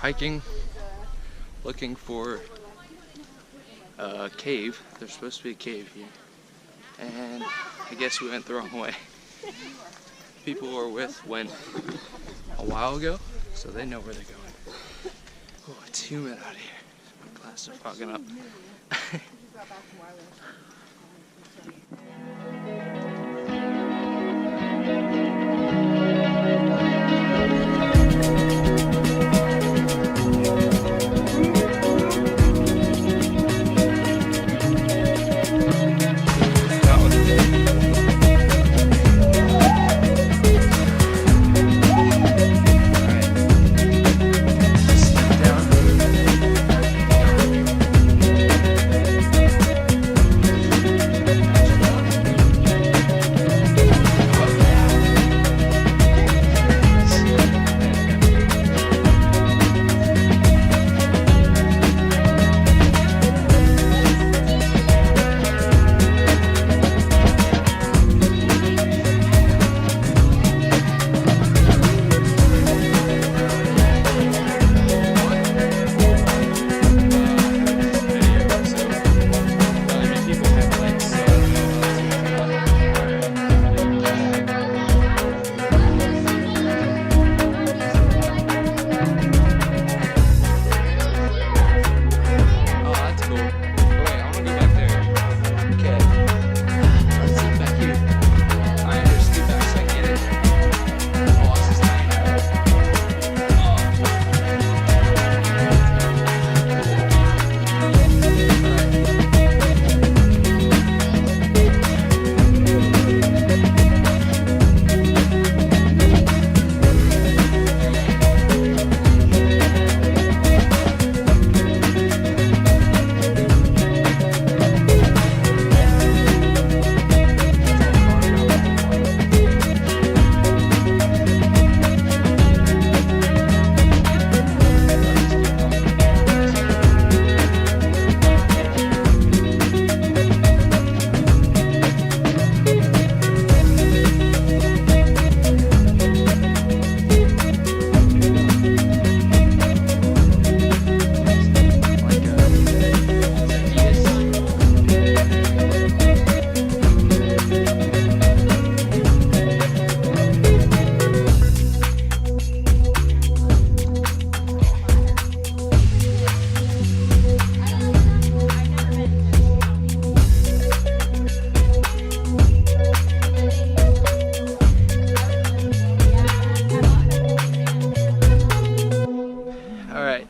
hiking, looking for a cave. There's supposed to be a cave here, and I guess we went the wrong way. People we're with went a while ago, so they know where they're going. Oh, it's humid out here. My glasses are fogging up.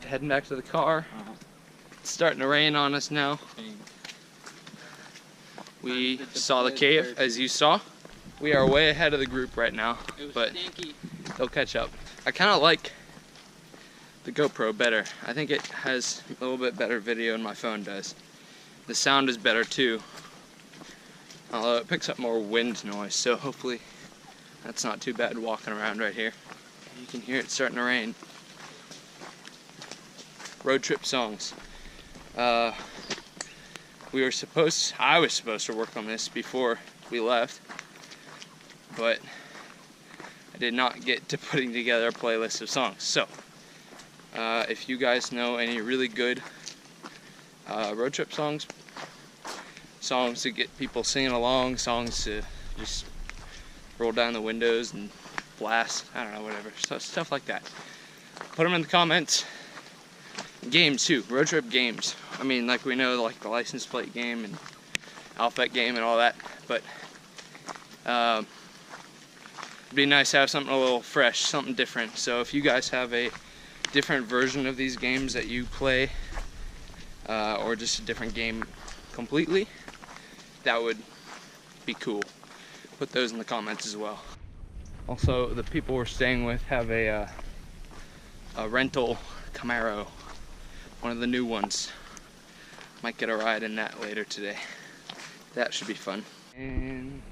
Heading back to the car. It's starting to rain on us now. We saw the cave, as you saw. We are way ahead of the group right now, but they'll catch up. I kind of like the GoPro better. I think it has a little bit better video than my phone does. The sound is better too, although it picks up more wind noise, so hopefully that's not too bad walking around right here. You can hear it starting to rain. Road trip songs. I was supposed to work on this before we left, but I did not get to putting together a playlist of songs. So, if you guys know any really good road trip songs, songs to get people singing along, songs to just roll down the windows and blast, I don't know, whatever, stuff like that, put them in the comments. Games too, road trip games. I mean, like we know, like the license plate game and alphabet game and all that, but it'd be nice to have something a little fresh, something different. So if you guys have a different version of these games that you play, or just a different game completely, that would be cool. Put those in the comments as well. Also, the people we're staying with have a rental Camaro. One of the new ones. Might get a ride in that later today. That should be fun. And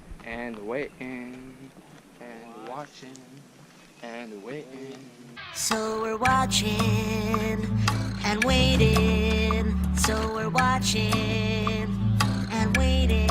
waiting, and watching, and waiting. So we're watching and waiting. So we're watching and waiting.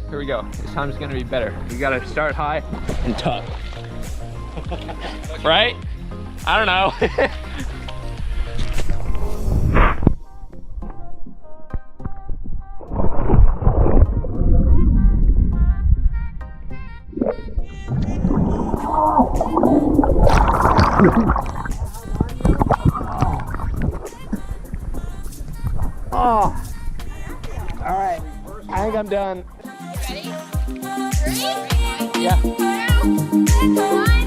Here we go. This time's gonna be better. You gotta start high and tuck. Right? I don't know. Oh. All right. I think I'm done. Ready? 3, Yeah. 2, 1.